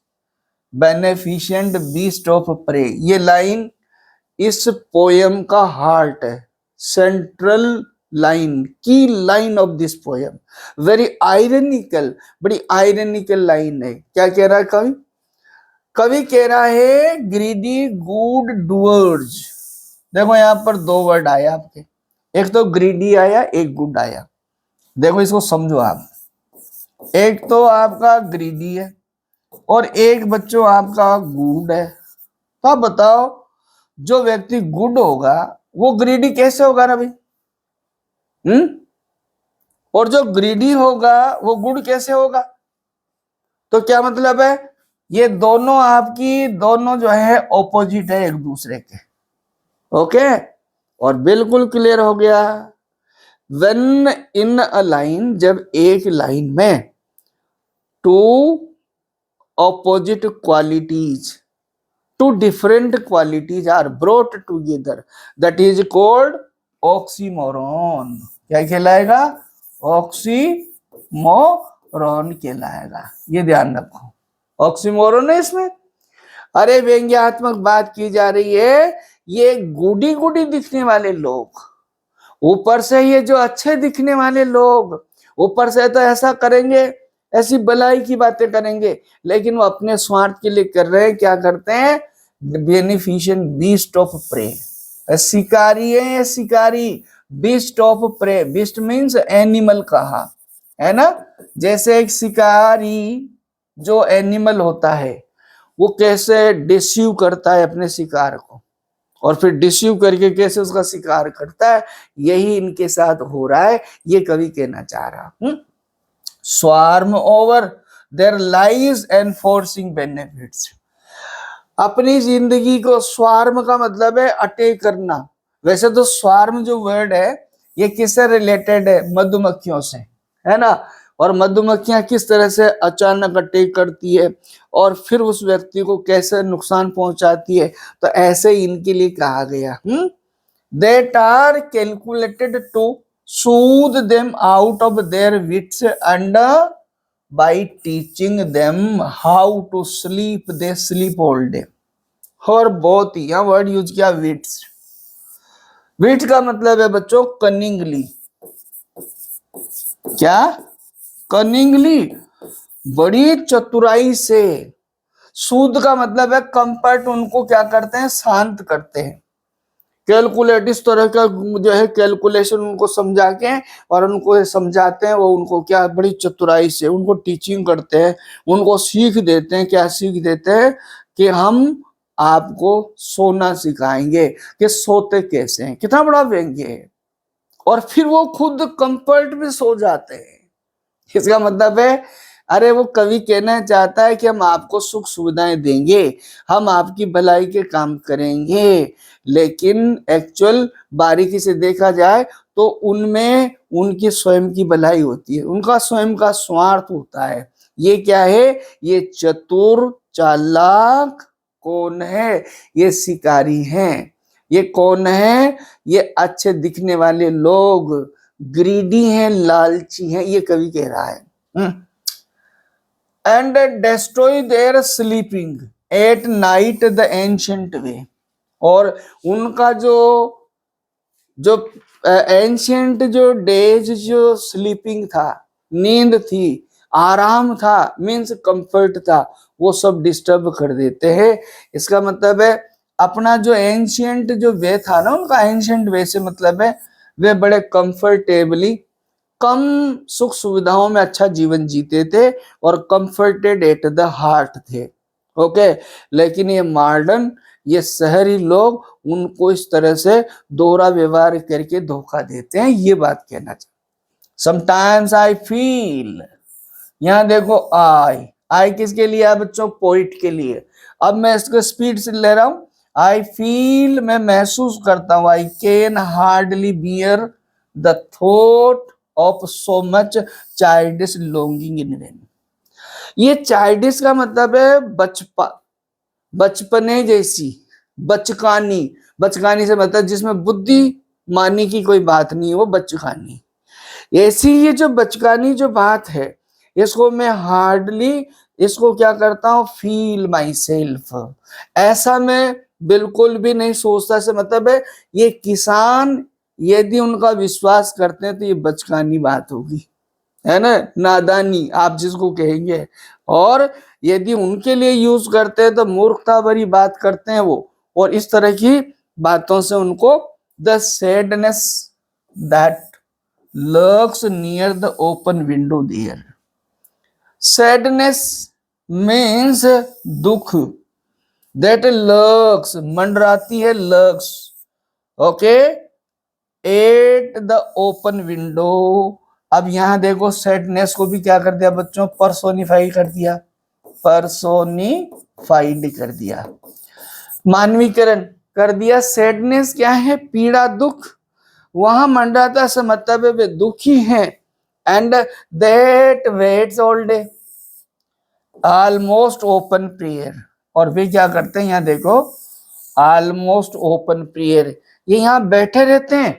[SPEAKER 1] beneficent beast of prey, ये लाइन इस पोयम का हार्ट है, सेंट्रल लाइन, की line of this poem. Very ironical, बड़ी आयरनिकल लाइन है। क्या कह रहा है कवि? कवि कह रहा है ग्रीडी गुड डूअर्स। देखो यहां पर दो वर्ड आए आपके, एक तो ग्रीडी आया, एक गुड आया। देखो इसको समझो आप, एक तो आपका ग्रीडी है और एक बच्चों आपका गुड है। तो आप बताओ जो व्यक्ति गुड होगा वो ग्रीडी कैसे होगा ना भाई? और जो ग्रीडी होगा वो गुड कैसे होगा? तो क्या मतलब है, ये दोनों आपकी दोनों जो है ऑपोजिट है एक दूसरे के। ओके, और बिल्कुल क्लियर हो गया। व्हेन इन अ लाइन, जब एक लाइन में two opposite qualities, two different qualities are brought together, that is called oxymoron। क्या कहलाएगा? ऑक्सीमोरन कहलाएगा। ये ध्यान रखो, ऑक्सीमोरन है इसमें। अरे व्यंग्यात्मक बात की जा रही है, ये गुडी गुडी दिखने वाले लोग, ऊपर से ये जो अच्छे दिखने वाले लोग ऊपर से तो ऐसा करेंगे, ऐसी भलाई की बातें करेंगे, लेकिन वो अपने स्वार्थ के लिए कर रहे हैं। क्या करते हैं? बेनिफिशिएंट बीस्ट ऑफ प्रे, शिकारी है ये, शिकारी, beast of prey. Beast means animal कहा, है ना। जैसे एक शिकारी जो एनिमल होता है वो कैसे डिसीव करता है अपने शिकार को, और फिर डिसीव करके कैसे उसका शिकार करता है, यही इनके साथ हो रहा है। ये कवि कहना चाह रहा। Swarm over there lies enforcing benefits, अपनी जिंदगी को, स्वार्म का मतलब है अटैक करना। वैसे तो स्वार्म जो वर्ड है ये किससे रिलेटेड है? मधुमक्खियों से, है ना। और मधुमक्खियां किस तरह से अचानक अटैक करती है और फिर उस व्यक्ति को कैसे नुकसान पहुंचाती है, तो ऐसे इनके लिए कहा गया। That are calculated to soothe them out of their wits and by teaching them how to sleep they sleep all day। और बहुत ही यहाँ वर्ड यूज किया विट्स। विट का मतलब है बच्चों कनिंगली। क्या? कनिंगली, बड़ी चतुराई से। सूद का मतलब है कंफर्ट, उनको क्या करते हैं? शांत करते हैं। कैलकुलेट, इस तरह का जो है कैलकुलेशन उनको समझा के और उनको समझाते हैं, वो उनको क्या बड़ी चतुराई से उनको टीचिंग करते हैं, उनको सीख देते हैं। क्या सीख देते हैं? कि हम आपको सोना सिखाएंगे कि सोते कैसे हैं। कितना बड़ा व्यंग्य है। और फिर वो खुद कंफर्ट में सो जाते हैं। इसका मतलब है, अरे वो कवि कहना चाहता है कि हम आपको सुख सुविधाएं देंगे, हम आपकी भलाई के काम करेंगे, लेकिन एक्चुअल बारीकी से देखा जाए तो उनमें उनकी स्वयं की भलाई होती है, उनका स्वयं का स्वार्थ होता है। ये क्या है? ये चतुर चालाक कौन है? ये शिकारी हैं। ये कौन है? ये अच्छे दिखने वाले लोग, ग्रीडी हैं, लालची हैं, ये कवि कह रहा है। And destroy their sleeping at night the ancient way, और उनका जो एंशियंट जो डेज जो स्लीपिंग था, नींद थी, आराम था, मीन्स कंफर्ट था, वो सब डिस्टर्ब कर देते हैं। इसका मतलब है अपना जो एंशियंट जो वे था ना, उनका एंशियंट वे से मतलब है वे बड़े कंफर्टेबली कम सुख सुविधाओं में अच्छा जीवन जीते थे और कंफर्टेड एट द हार्ट थे। ओके, लेकिन ये मॉडर्न, ये शहरी लोग उनको इस तरह से दोहरा व्यवहार करके धोखा देते हैं, ये बात कहना चाहिए। समटाइम्स आई फील, यहां देखो आई, आई किसके लिए है बच्चों? पोइट के लिए। अब मैं इसको स्पीड से ले रहा हूं। आई फील, मैं महसूस करता हूं, I can hardly bear the thought of so much childish longing in when. ये चाइल्डिश का मतलब है बचपने जैसी, बचकानी। बचकानी से मतलब जिसमें बुद्धि मानी की कोई बात नहीं है, वो बचकानी। ऐसी ये जो बचकानी जो बात है, इसको मैं हार्डली इसको क्या करता हूं? फील माई सेल्फ, ऐसा मैं बिल्कुल भी नहीं सोचता। से मतलब है ये किसान यदि उनका विश्वास करते हैं तो ये बचकानी बात होगी, है ना, नादानी आप जिसको कहेंगे। और यदि उनके लिए यूज करते हैं तो मूर्खता भरी बात करते हैं वो। और इस तरह की बातों से उनको the sadness that lurks near the open window there. Sadness means दुख, that lurks मंडराती है, lurks, okay, at the open window। अब यहां देखो सैडनेस को भी क्या कर दिया बच्चों? पर्सोनिफाई कर दिया, पर्सोनिफाइड कर दिया, मानवीकरण कर दिया। सैडनेस क्या है? पीड़ा, दुख। वहां मंडराता से मतलब है वे दुखी हैं। And that waits all day, almost open prayer. और वे क्या करते हैं? यहाँ देखो, ऑलमोस्ट ओपन प्रेयर, ये यहाँ बैठे रहते हैं।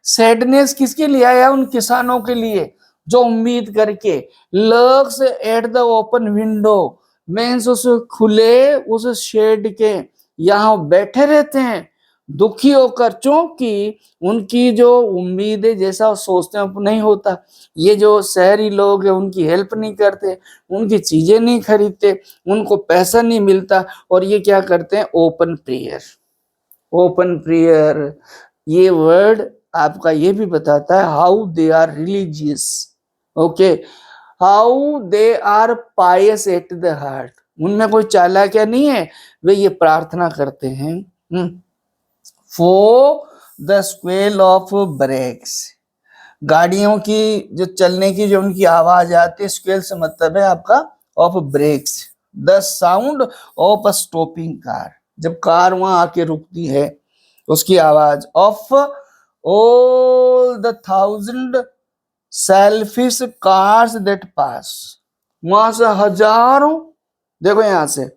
[SPEAKER 1] सैडनेस किसके लिए आया? उन किसानों के लिए जो उम्मीद करके lurks at the open window, means उस खुले उस शेड के यहाँ बैठे रहते हैं दुखी होकर, क्योंकि उनकी जो उम्मीद है जैसा सोचते हैं नहीं होता। ये जो शहरी लोग हैं उनकी हेल्प नहीं करते, उनकी चीजें नहीं खरीदते, उनको पैसा नहीं मिलता, और ये क्या करते हैं? Open prayer. ओपन प्रेयर ये वर्ड आपका ये भी बताता है how they are religious, okay, how they are pious at the heart. उनमें कोई चालाकिया नहीं है, वे ये प्रार्थना करते हैं for the squeal of brakes, गाड़ियों की जो चलने की जो उनकी आवाज आती है, स्क्वेल से मतलब है आपका of brakes, the sound of a stopping car, जब कार वहां आके रुकती है उसकी आवाज, of all the 1000 selfish cars that pass, वहां से हजारों, देखो यहां से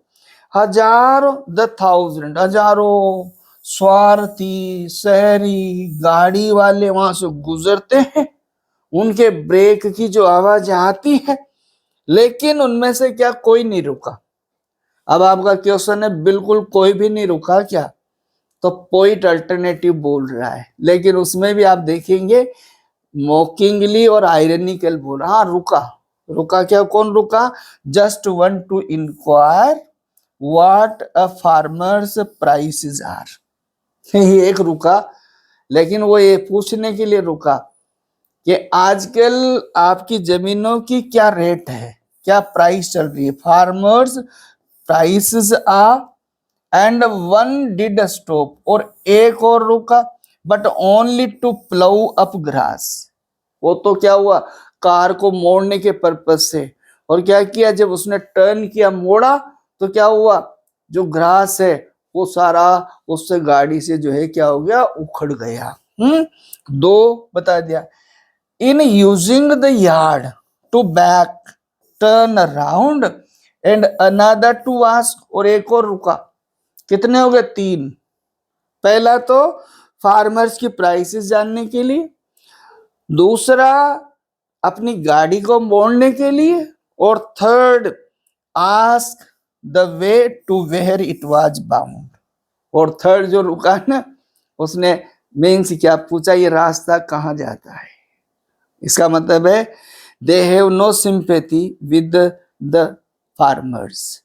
[SPEAKER 1] हजारों, द 1000 हजारों स्वार्थी शहरी गाड़ी वाले वहां से गुजरते हैं, उनके ब्रेक की जो आवाज आती है, लेकिन उनमें से क्या कोई नहीं रुका? अब आपका क्वेश्चन है बिल्कुल कोई भी नहीं रुका क्या? तो पोइट अल्टरनेटिव बोल रहा है, लेकिन उसमें भी आप देखेंगे मॉकिंगली और आयरनिकल बोल रहा। हाँ रुका, रुका क्या? कौन रुका? Just one to inquire what a farmer's prices are, ये एक रुका, लेकिन वो ये पूछने के लिए रुका कि आजकल आपकी जमीनों की क्या रेट है, क्या प्राइस चल रही है, farmer's prices are, and one did stop, और एक और रुका, but only to plough up grass. वो तो क्या हुआ? कार को मोड़ने के पर्पज से, और क्या किया? जब उसने टर्न किया, मोड़ा, तो क्या हुआ? जो ग्रास है वो सारा उससे गाड़ी से जो है क्या हो गया? उखड़ गया। दो बता दिया। In using the yard to back turn around and another to ask, और एक और रुका। कितने हो गए? 3। पहला तो फार्मर्स की प्राइसेस जानने के लिए, दूसरा अपनी गाड़ी को मोड़ने के लिए, और third ask the way to where it was bound. और थर्ड जो रुका ना, उसने मेन से क्या पूछा? ये रास्ता कहाँ जाता है? इसका मतलब है they have no sympathy with the farmers.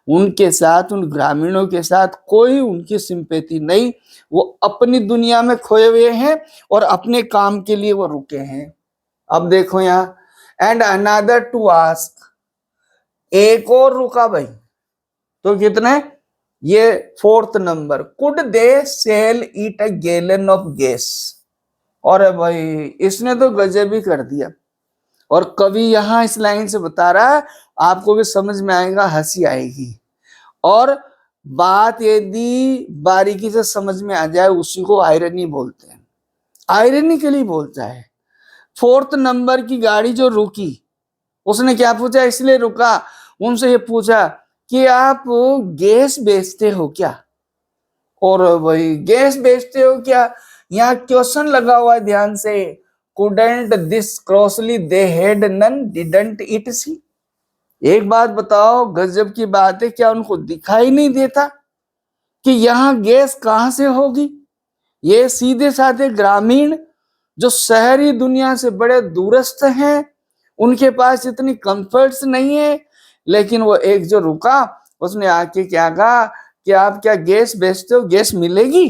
[SPEAKER 1] उनके साथ, उन ग्रामीणों के साथ कोई उनकी सिंपैथी नहीं। वो अपनी दुनिया में खोए हुए हैं और अपने काम के लिए वो रुके हैं। अब देखो यहाँ, एंड अनदर टू आस्क, एक और रुका भाई, तो कितने, ये fourth number, could they sell eat a gallon of gas. और भाई इसने तो गजब ही कर दिया। और कवि यहां इस लाइन से बता रहा है, आपको भी समझ में आएगा, हंसी आएगी। और बात यदि बारीकी से समझ में आ जाए, उसी को आयरनी बोलते हैं, आयरनी के लिए बोलता है। फोर्थ नंबर की गाड़ी जो रुकी, उसने क्या पूछा, इसलिए रुका, उनसे ये पूछा कि आप गैस बेचते हो क्या। और भाई गैस बेचते हो क्या, यहाँ क्वेश्चन लगा हुआ है, ध्यान से। Couldn't this crossly they had none didn't it see. एक बात बताओ, गजब की बात है, क्या उनको दिखाई नहीं देता कि यहाँ गैस कहां से होगी। ये सीधे साधे ग्रामीण जो शहरी दुनिया से बड़े दूरस्थ हैं, उनके पास इतनी कंफर्ट्स नहीं है, लेकिन वो एक जो रुका, उसने आके क्या कहा कि आप क्या गैस बेचते हो, गैस मिलेगी।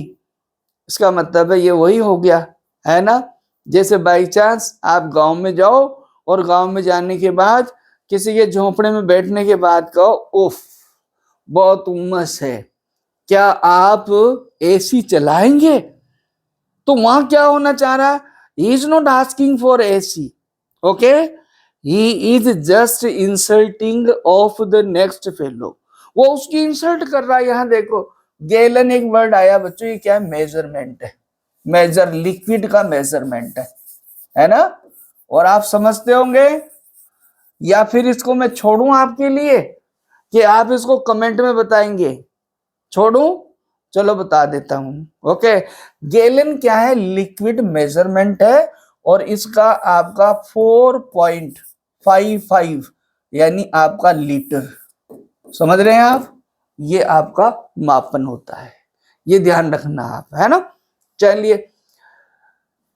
[SPEAKER 1] इसका मतलब है ये वही हो गया है ना, जैसे बाई चांस आप गांव में जाओ और गांव में जाने के बाद किसी के झोंपड़े में बैठने के बाद कहो, उफ बहुत उमस है, क्या आप एसी चलाएंगे। तो वहां क्या होना चाह रहा, he is not asking for AC, okay, he is just insulting of the next fellow. वो उसकी इंसल्ट कर रहा है। यहां देखो, गैलन एक वर्ड आया बच्चों, ये क्या है, मेजरमेंट है, मेजर, लिक्विड का मेजरमेंट है ना। और आप समझते होंगे, या फिर इसको मैं छोड़ूं आपके लिए कि आप इसको कमेंट में बताएंगे, छोड़ूं, चलो बता देता हूं। ओके, गैलन क्या है, लिक्विड मेजरमेंट है, और इसका आपका 4.55 यानी आपका लीटर, समझ रहे हैं आप, ये आपका मापन होता है, ये ध्यान रखना आप, है ना। चलिए,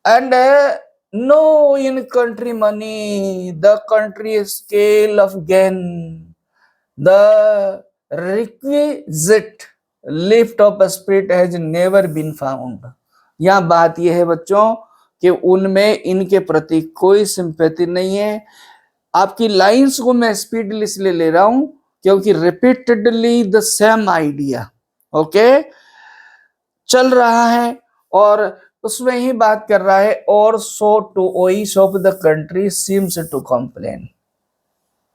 [SPEAKER 1] and no in country money the country scale of gain the requisite lift of spirit has never been found. यहां बात यह है बच्चों कि उनमें इनके प्रति कोई सिंपैथी नहीं है। आपकी लाइंस को मैं स्पीड इसलिए ले रहा हूं क्योंकि repeatedly the same idea, okay, चल रहा है, और उसमें ही बात कर रहा है। और so to voice of the country seems to complain,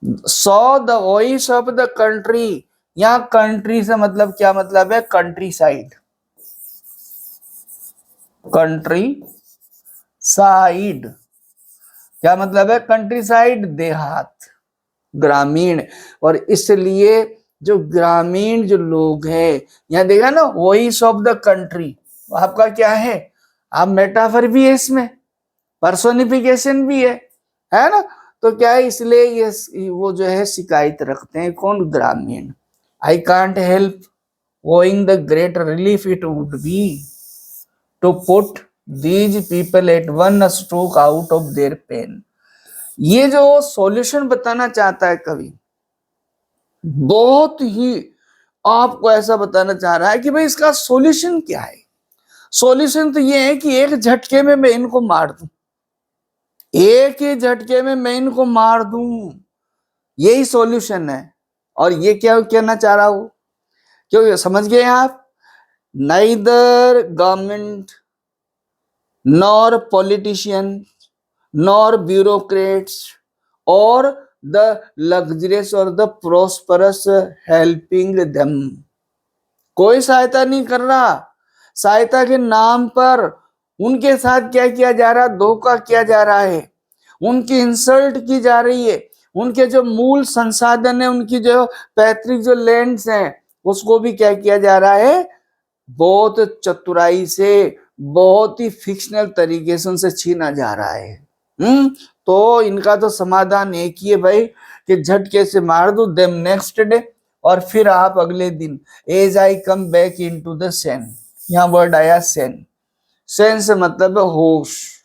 [SPEAKER 1] so the voice of the country, यहां कंट्री से मतलब क्या मतलब है, कंट्री साइड, कंट्री साइड क्या मतलब है, कंट्री साइड, देहात, ग्रामीण। और इसलिए जो ग्रामीण जो लोग हैं, यहां देखा ना, वॉइस ऑफ द कंट्री, आपका क्या है, आप मेटाफर भी है इसमें, पर्सोनिफिकेशन भी है ना। तो क्या है, इसलिए ये वो जो है शिकायत रखते हैं, कौन, ग्रामीण। I can't help owing the great relief it would be to put these people at one stroke out of their pain। ये जो सॉल्यूशन बताना चाहता है कवि, बहुत ही आपको ऐसा बताना चाह रहा है कि भाई इसका सॉल्यूशन क्या है। सॉल्यूशन तो ये है कि एक झटके में मैं इनको मार दूं, एक ही झटके में मैं इनको मार दूं, यही सॉल्यूशन है। और ये क्या कहना चाह रहा हूं, क्यों, समझ गए आप, neither government nor politician nor bureaucrats और द लग्जरियस और द प्रोस्परस हेल्पिंग देम, कोई सहायता नहीं कर रहा। सहायता के नाम पर उनके साथ क्या किया जा रहा है, धोखा किया जा रहा है, उनकी इंसल्ट की जा रही है, उनके जो मूल संसाधन है, उनकी जो पैतृक जो लैंड्स हैं, उसको भी क्या किया जा रहा है, बहुत चतुराई से, बहुत ही फिक्शनल तरीके से उनसे छीना जा रहा है। तो इनका तो समाधान एक ही है भाई, कि झटके से मार दो देम नेक्स्ट डे, और फिर आप अगले दिन, as I come back into the sun, यहाँ वर्ड आया सेन, सेन से मतलब है होश,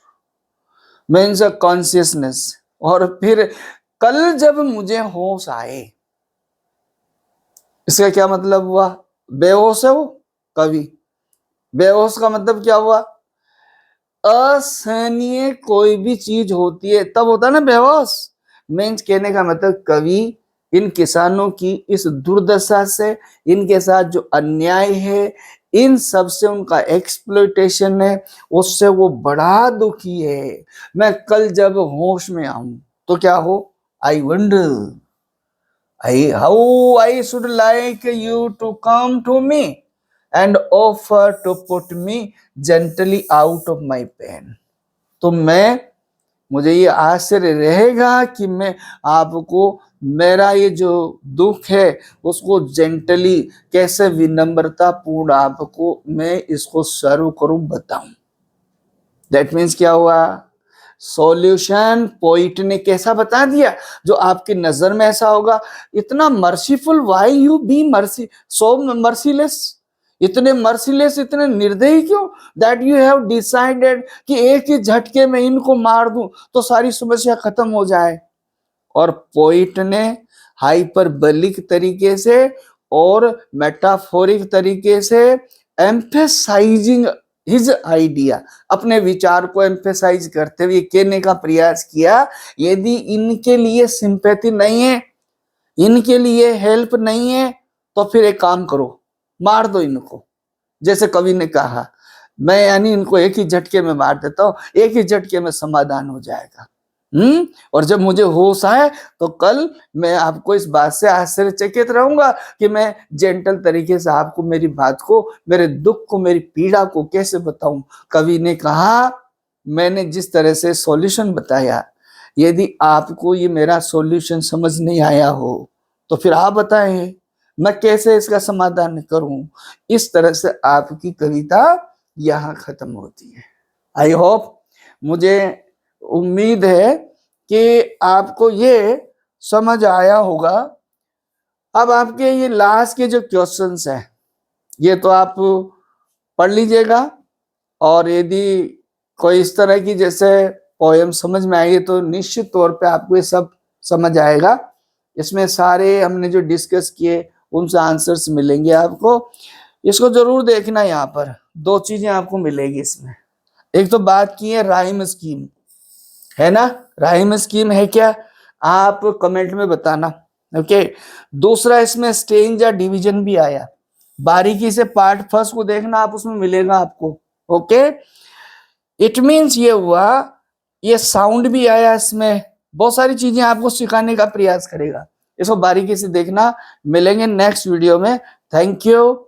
[SPEAKER 1] मीन्स कॉन्शियसनेस, और फिर कल जब मुझे होश आए, इसका क्या मतलब हुआ? बेहोश है वो कवि। बेहोश का मतलब क्या हुआ? असहनीय कोई भी चीज होती है तब होता है ना बेहोश। मीन्स कहने का मतलब कवि इन किसानों की इस दुर्दशा से, इनके साथ जो अन्याय है, इन सब से उनका एक्सप्लॉइटेशन है, उससे वो बड़ा दुखी है। मैं कल जब होश में आऊं तो क्या हो? I wonder how I should like you to come to me and offer to put me gently out of my pain. तो मुझे ये आश्चर्य रहेगा कि मैं आपको मेरा ये जो दुख है उसको जेंटली, कैसे विनम्रता पूर्ण आपको मैं इसको सर्व करूं, बताऊं। दैट मीन्स क्या हुआ? सॉल्यूशन पोइट ने कैसा बता दिया जो आपकी नजर में ऐसा होगा, इतना merciful, why you be mercy so merciless, इतने मर्सीलेस, इतने निर्दयी क्यों, दैट यू हैव डिसाइडेड कि एक ही झटके में इनको मार दूं तो सारी समस्या खत्म हो जाए। और पोइट ने हाइपरबलिक तरीके से और मेटाफोरिक तरीके से एम्फेसाइजिंग हिज आइडिया, अपने विचार को एम्फेसाइज करते हुए कहने का प्रयास किया, यदि इनके लिए सिंपैथी नहीं है, इनके लिए हेल्प नहीं है, तो फिर एक काम करो, मार दो इनको। जैसे कवि ने कहा, मैं यानी इनको एक ही झटके में मार देता हूं, एक ही झटके में समाधान हो जाएगा। और जब मुझे होश आए तो कल मैं आपको इस बात से आश्चर्यचकित रहूंगा कि मैं जेंटल तरीके से आपको मेरी बात को, मेरे दुख को, मेरी पीड़ा को कैसे बताऊं। कवि ने कहा, मैंने जिस तरह से सॉल्यूशन बताया, यदि आपको ये मेरा सॉल्यूशन समझ नहीं आया हो तो फिर आप बताएं मैं कैसे इसका समाधान करूं। इस तरह से आपकी कविता यहाँ खत्म होती है। आई होप, मुझे उम्मीद है कि आपको ये समझ आया होगा। अब आपके ये लास्ट के जो क्वेश्चंस हैं ये तो आप पढ़ लीजिएगा, और यदि कोई इस तरह की जैसे पोएम समझ में आएगी तो निश्चित तौर पे आपको ये सब समझ आएगा। इसमें सारे हमने जो डिस्कस किए उनसे आंसर्स मिलेंगे आपको। इसको जरूर देखना, यहाँ पर दो चीजें आपको मिलेगी इसमें। एक तो बात की है राइम स्कीम, है ना, राइम स्कीम है क्या, आप कमेंट में बताना। ओके, दूसरा इसमें स्टेंज या डिवीजन भी आया, बारीकी से पार्ट फर्स्ट को देखना, आप उसमें मिलेगा आपको। ओके, इट मीन्स ये हुआ, ये साउंड भी आया इसमें, बहुत सारी चीजें आपको सिखाने का प्रयास करेगा। इसको बारीकी से देखना, मिलेंगे नेक्स्ट वीडियो में। Thank you.